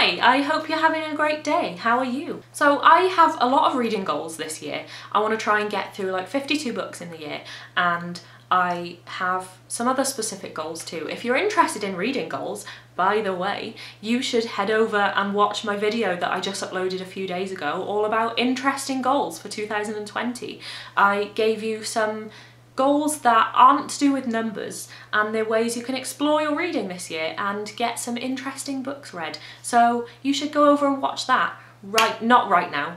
Hi, I hope you're having a great day. How are you? So I have a lot of reading goals this year. I want to try and get through like 52 books in the year, and I have some other specific goals too. If you're interested in reading goals, by the way, you should head over and watch my video that I just uploaded a few days ago all about interesting goals for 2020. I gave you some goals that aren't to do with numbers, and they're ways you can explore your reading this year and get some interesting books read. So you should go over and watch that. Not right now.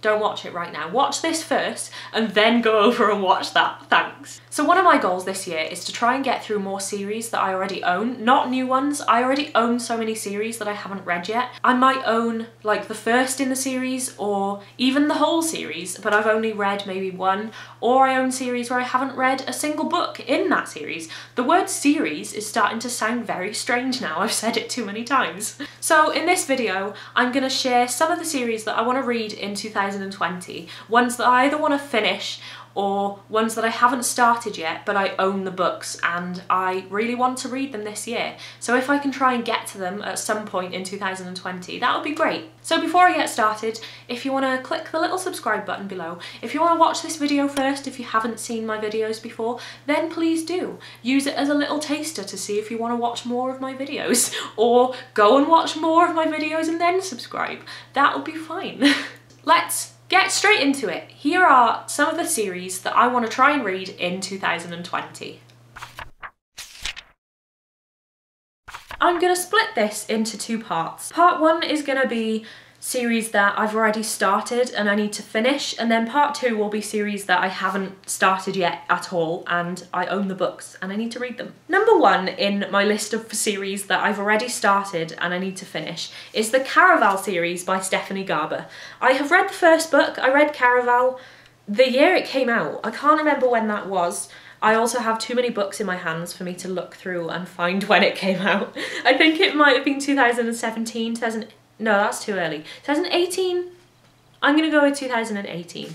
Don't watch it right now. Watch this first and then go over and watch that. Thanks. So one of my goals this year is to try and get through more series that I already own, not new ones. I already own so many series that I haven't read yet. I might own like the first in the series or even the whole series, but I've only read maybe one, or I own series where I haven't read a single book in that series. The word series is starting to sound very strange now. I've said it too many times. So in this video, I'm gonna share some of the series that I want to read in 2020, ones that I either want to finish or ones that I haven't started yet, but I own the books and I really want to read them this year. So if I can try and get to them at some point in 2020, that would be great. So before I get started, if you want to click the little subscribe button below, if you want to watch this video first, if you haven't seen my videos before, then please do. Use it as a little taster to see if you want to watch more of my videos, or go and watch more of my videos and then subscribe. That would be fine. Let's get straight into it. Here are some of the series that I want to try and read in 2020. I'm going to split this into two parts. Part one is going to be series that I've already started and I need to finish, and then part two will be series that I haven't started yet at all and I own the books and I need to read them. Number one in my list of series that I've already started and I need to finish is the Caraval series by Stephanie Garber. I have read the first book. I read Caraval the year it came out. I can't remember when that was. I also have too many books in my hands for me to look through and find when it came out. I think it might have been 2017, no, that's too early. 2018? I'm gonna go with 2018.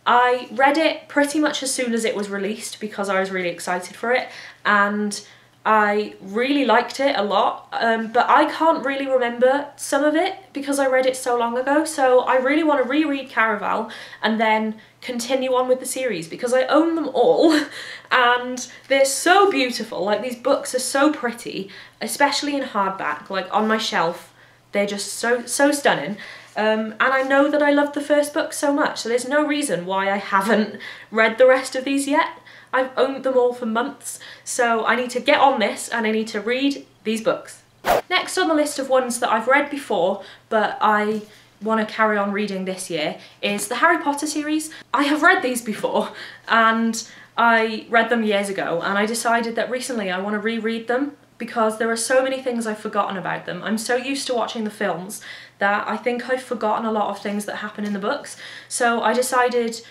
I read it pretty much as soon as it was released because I was really excited for it, and I really liked it a lot, but I can't really remember some of it because I read it so long ago, so I really want to reread Caraval and then continue on with the series because I own them all and they're so beautiful. Like, these books are so pretty, especially in hardback, like on my shelf. They're just so stunning, and I know that I loved the first book so much, so there's no reason why I haven't read the rest of these yet. I've owned them all for months, so I need to get on this and I need to read these books. Next on the list of ones that I've read before but I want to carry on reading this year is the Harry Potter series. I have read these before and I read them years ago, and I decided that recently I want to reread them because there are so many things I've forgotten about them. I'm so used to watching the films that I think I've forgotten a lot of things that happen in the books. So I decided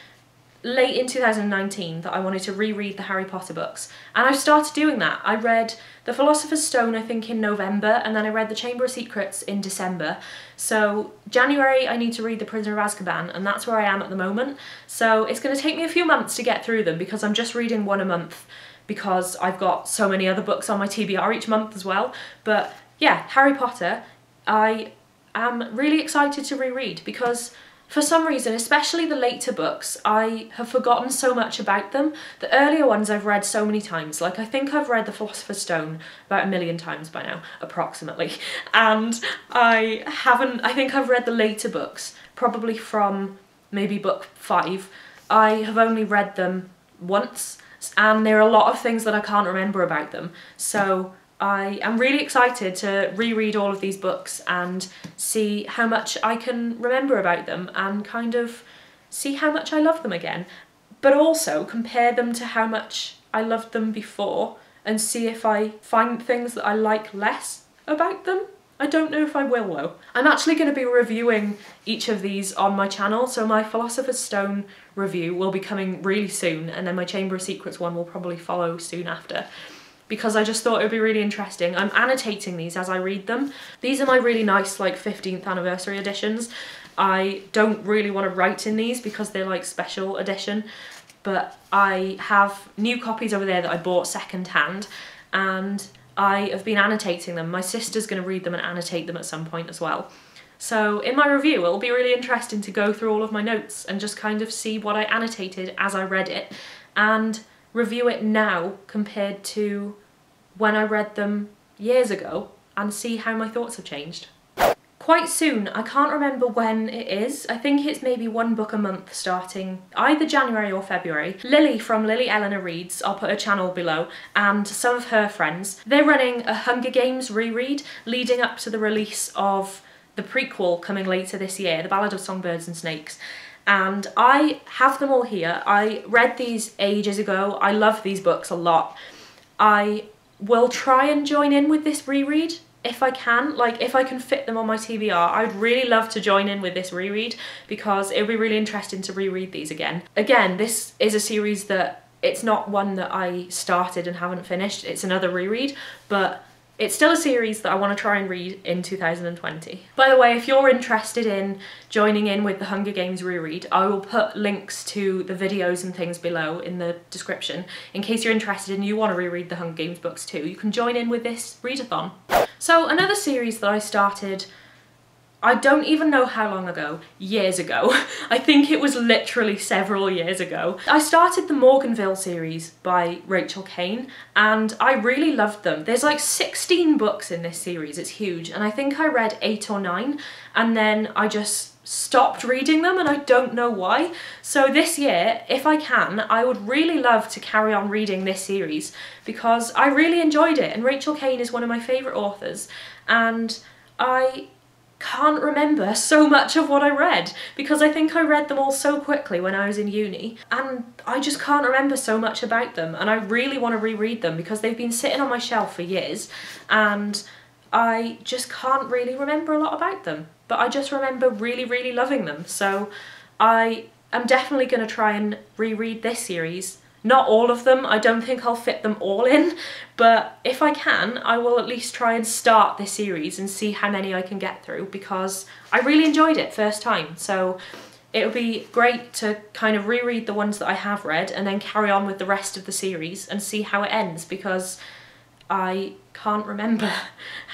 late in 2019 that I wanted to reread the Harry Potter books, and I've started doing that. I read The Philosopher's Stone I think in November, and then I read The Chamber of Secrets in December. So January I need to read The Prisoner of Azkaban, and that's where I am at the moment. So it's going to take me a few months to get through them because I'm just reading one a month, because I've got so many other books on my TBR each month as well. But yeah, Harry Potter, I am really excited to reread because for some reason, especially the later books, I have forgotten so much about them. The earlier ones I've read so many times. Like, I think I've read The Philosopher's Stone about 1 million times by now, approximately. And I think I've read the later books, probably from maybe book 5. I have only read them once, and there are a lot of things that I can't remember about them. So I am really excited to reread all of these books and see how much I can remember about them and kind of see how much I love them again, but also compare them to how much I loved them before and see if I find things that I like less about them. I don't know if I will though. I'm actually going to be reviewing each of these on my channel, so my Philosopher's Stone review will be coming really soon, and then my Chamber of Secrets one will probably follow soon after, because I just thought it would be really interesting. I'm annotating these as I read them. These are my really nice like 15th anniversary editions. I don't really want to write in these because they're like special edition, but I have new copies over there that I bought second hand, and I have been annotating them. My sister's going to read them and annotate them at some point as well. So in my review, it'll be really interesting to go through all of my notes and just kind of see what I annotated as I read it and review it now compared to when I read them years ago and see how my thoughts have changed. Quite soon, I can't remember when it is, I think it's maybe one book a month starting either January or February. Lily from Lily Eleanor Reads, I'll put her channel below, and some of her friends, they're running a Hunger Games reread leading up to the release of the prequel coming later this year, The Ballad of Songbirds and Snakes. And I have them all here. I read these ages ago. I love these books a lot. I will try and join in with this reread if I can, like if I can fit them on my TBR. I'd really love to join in with this reread because it would be really interesting to reread these again. Again, this is a series that it's not one that I started and haven't finished, it's another reread, but it's still a series that I want to try and read in 2020. By the way, if you're interested in joining in with the Hunger Games reread, I will put links to the videos and things below in the description. In case you're interested and you want to reread the Hunger Games books too, you can join in with this readathon. So another series that I started, I don't even know how long ago, years ago. I think it was literally several years ago. I started the Morganville series by Rachel Caine and I really loved them. There's like 16 books in this series, it's huge, and I think I read 8 or 9 and then I just stopped reading them and I don't know why. So this year, if I can, I would really love to carry on reading this series because I really enjoyed it and Rachel Caine is one of my favourite authors and I can't remember so much of what I read because I think I read them all so quickly when I was in uni and I just can't remember so much about them, and I really want to reread them because they've been sitting on my shelf for years and I just can't really remember a lot about them, but I just remember really loving them. So I am definitely going to try and reread this series. Not all of them, I don't think I'll fit them all in, but if I can, I will at least try and start this series and see how many I can get through because I really enjoyed it first time. So it would be great to kind of reread the ones that I have read and then carry on with the rest of the series and see how it ends because I can't remember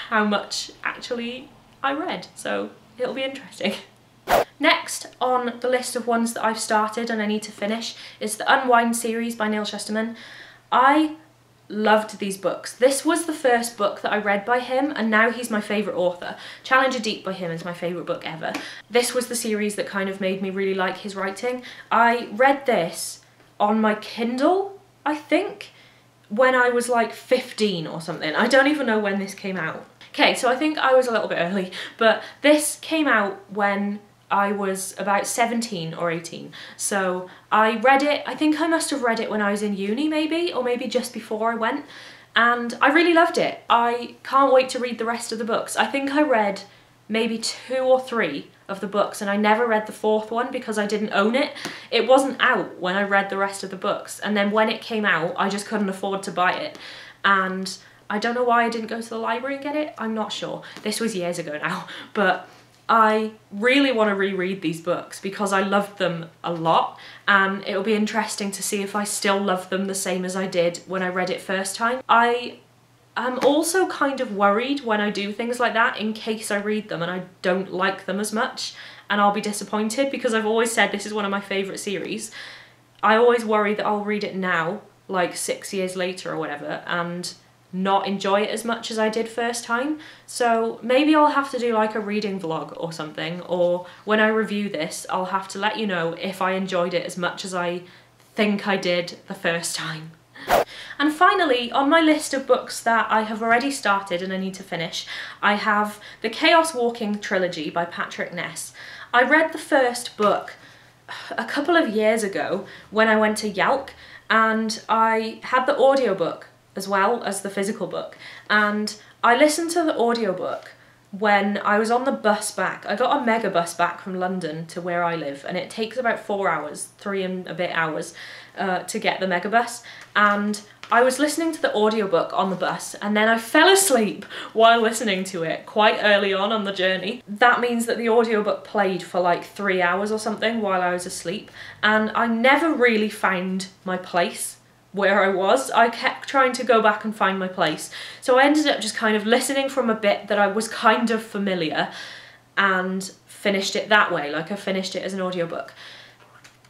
how much actually I read, so it'll be interesting. Next on the list of ones that I've started and I need to finish is the Unwind series by Neil Shusterman. I loved these books. This was the first book that I read by him and now he's my favourite author. Challenger Deep by him is my favourite book ever. This was the series that kind of made me really like his writing. I read this on my Kindle, I think, when I was like 15 or something. I don't even know when this came out. Okay, so I think I was a little bit early, but this came out when I was about 17 or 18. So I read it, I think I must have read it when I was in uni maybe, or maybe just before I went, and I really loved it. I can't wait to read the rest of the books. I think I read maybe 2 or 3 of the books and I never read the 4th one because I didn't own it. It wasn't out when I read the rest of the books, and then when it came out I just couldn't afford to buy it, and I don't know why I didn't go to the library and get it, I'm not sure. This was years ago now, but I really want to reread these books because I loved them a lot and it'll be interesting to see if I still love them the same as I did when I read it first time. I am also kind of worried when I do things like that in case I read them and I don't like them as much and I'll be disappointed because I've always said this is one of my favourite series. I always worry that I'll read it now, like 6 years later or whatever, and not enjoy it as much as I did first time. So maybe I'll have to do like a reading vlog or something, or when I review this I'll have to let you know if I enjoyed it as much as I think I did the first time. And finally, on my list of books that I have already started and I need to finish, I have the Chaos Walking trilogy by Patrick Ness. I read the first book a couple of years ago when I went to Yelk, and I had the audiobook as well as the physical book, and I listened to the audiobook when I was on the bus back. I got a mega bus back from London to where I live and it takes about 4 hours, 3 and a bit hours to get the mega bus, and I was listening to the audiobook on the bus and then I fell asleep while listening to it quite early on the journey. That means that the audiobook played for like 3 hours or something while I was asleep, and I never really found my place where I was. I kept trying to go back and find my place. So I ended up just kind of listening from a bit that I was kind of familiar and finished it that way, like I finished it as an audiobook.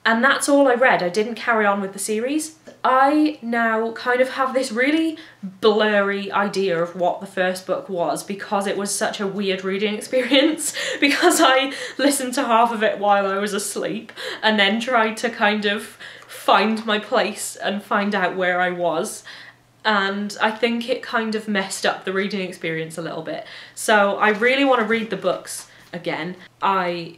And that's all I read. I didn't carry on with the series. I now kind of have this really blurry idea of what the first book was because it was such a weird reading experience, because I listened to half of it while I was asleep and then tried to kind of find my place and find out where I was. And I think it kind of messed up the reading experience a little bit. So I really want to read the books again. I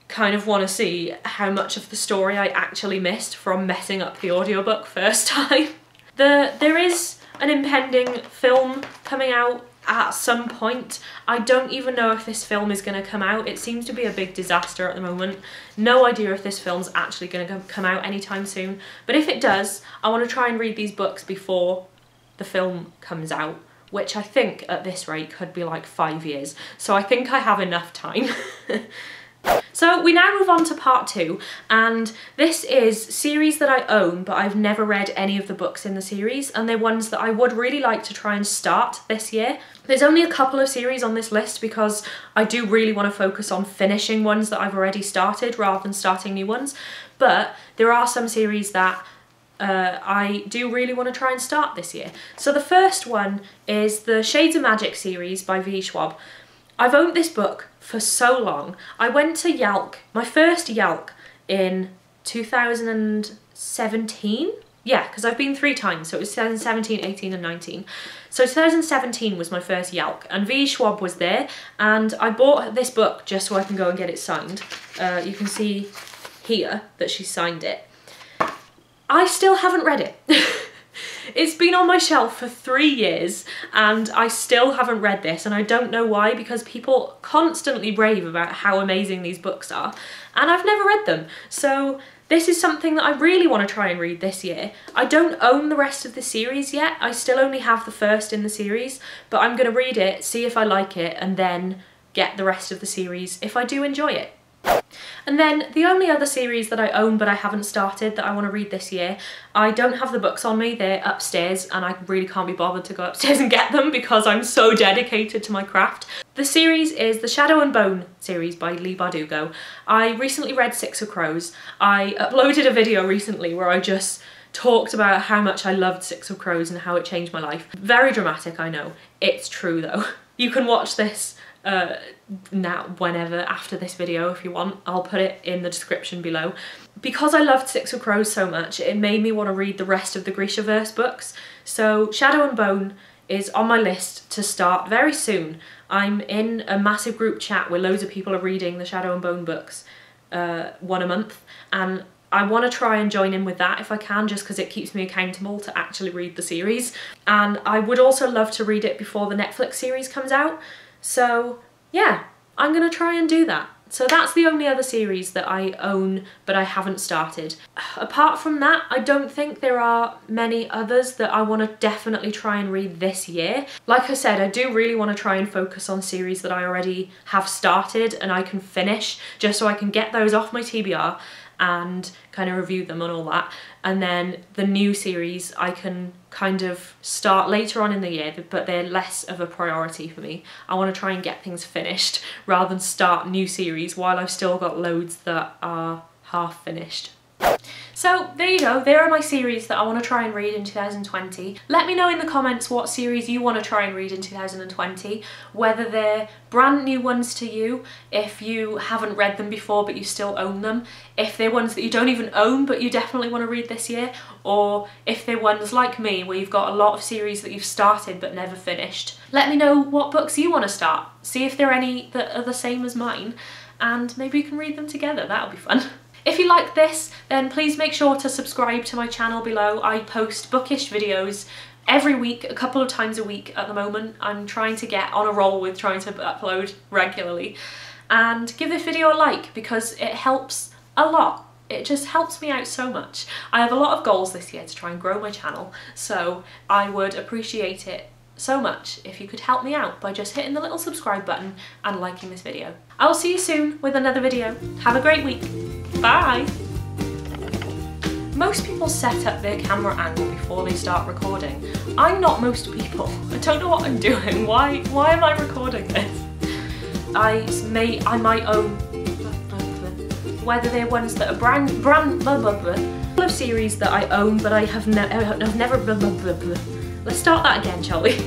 kind of want to see how much of the story I actually missed from messing up the audiobook first time. There is an impending film coming out at some point. I don't even know if this film is going to come out. It seems to be a big disaster at the moment. No idea if this film's actually going to come out anytime soon. But if it does, I want to try and read these books before the film comes out, which I think at this rate could be like 5 years. So I think I have enough time. So we now move on to part 2, and this is series that I own but I've never read any of the books in the series, and they're ones that I would really like to try and start this year. There's only a couple of series on this list because I do really want to focus on finishing ones that I've already started rather than starting new ones, but there are some series that I do really want to try and start this year. So the first one is the Shades of Magic series by V. Schwab. I've owned this book for so long. I went to Yalc, my first Yalc, in 2017. Yeah, because I've been 3 times, so it was 2017, 18 and 19. So 2017 was my first Yalc, and V. Schwab was there, and I bought this book just so I can go and get it signed. You can see here that she signed it. I still haven't read it. It's been on my shelf for 3 years and I still haven't read this, and I don't know why, because people constantly rave about how amazing these books are and I've never read them. So this is something that I really want to try and read this year. I don't own the rest of the series yet. I still only have the first in the series, but I'm going to read it, see if I like it, and then get the rest of the series if I do enjoy it. And then the only other series that I own but I haven't started that I want to read this year, I don't have the books on me, they're upstairs and I really can't be bothered to go upstairs and get them because I'm so dedicated to my craft. The series is the Shadow and Bone series by Leigh Bardugo. I recently read 6 of Crows. I uploaded a video recently where I just talked about how much I loved 6 of Crows and how it changed my life. Very dramatic, I know. It's true though. You can watch this now, whenever, after this video if you want. I'll put it in the description below. Because I loved 6 of Crows so much, it made me want to read the rest of the Grishaverse books. So Shadow and Bone is on my list to start very soon. I'm in a massive group chat where loads of people are reading the Shadow and Bone books, one a month, and I want to try and join in with that if I can, just because it keeps me accountable to actually read the series. And I would also love to read it before the Netflix series comes out. So yeah, I'm going to try and do that. So that's the only other series that I own but I haven't started. Apart from that, I don't think there are many others that I want to definitely try and read this year. Like I said, I do really want to try and focus on series that I already have started and I can finish, just so I can get those off my TBR and kind of review them and all that. And then the new series I can kind of start later on in the year, but they're less of a priority for me. I want to try and get things finished rather than start new series while I've still got loads that are half finished. So there you go, there are my series that I want to try and read in 2020. Let me know in the comments what series you want to try and read in 2020, whether they're brand new ones to you, if you haven't read them before but you still own them, if they're ones that you don't even own but you definitely want to read this year, or if they're ones like me where you've got a lot of series that you've started but never finished. Let me know what books you want to start, see if there are any that are the same as mine, and maybe we can read them together, that'll be fun. If you like this, then please make sure to subscribe to my channel below. I post bookish videos every week, a couple of times a week at the moment. I'm trying to get on a roll with trying to upload regularly. And give this video a like because it helps a lot. It just helps me out so much. I have a lot of goals this year to try and grow my channel, so I would appreciate it so much if you could help me out by just hitting the little subscribe button and liking this video. I will see you soon with another video. Have a great week. Bye! Most people set up their camera angle before they start recording. I'm not most people. I don't know what I'm doing. Why am I recording this? I might own, whether they're ones that are brand blah blah blah. Full of series that I own, but I have never blah blah blah blah. Let's start that again, shall we?